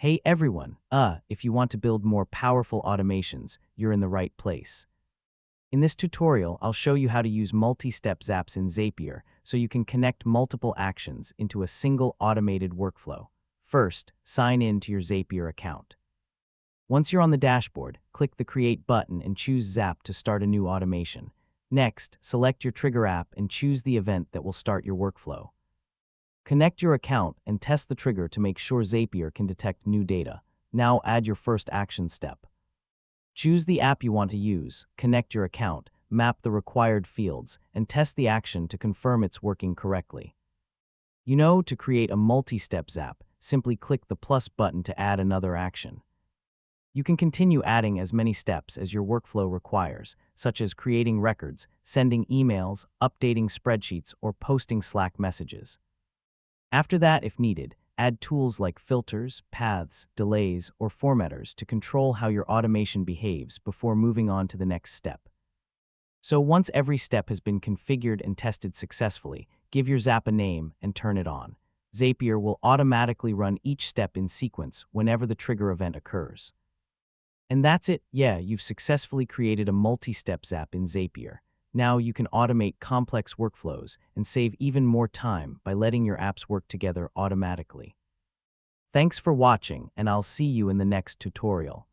Hey everyone, if you want to build more powerful automations, you're in the right place. In this tutorial, I'll show you how to use multi-step zaps in Zapier so you can connect multiple actions into a single automated workflow. First, sign in to your Zapier account. Once you're on the dashboard, click the Create button and choose Zap to start a new automation. Next, select your trigger app and choose the event that will start your workflow. Connect your account and test the trigger to make sure Zapier can detect new data. Now add your first action step. Choose the app you want to use, connect your account, map the required fields, and test the action to confirm it's working correctly. To create a multi-step zap, simply click the plus button to add another action. You can continue adding as many steps as your workflow requires, such as creating records, sending emails, updating spreadsheets, or posting Slack messages. After that, if needed, add tools like filters, paths, delays, or formatters to control how your automation behaves before moving on to the next step. So once every step has been configured and tested successfully, give your Zap a name and turn it on. Zapier will automatically run each step in sequence whenever the trigger event occurs. And that's it. You've successfully created a multi-step Zap in Zapier. Now you can automate complex workflows and save even more time by letting your apps work together automatically. Thanks for watching, and I'll see you in the next tutorial.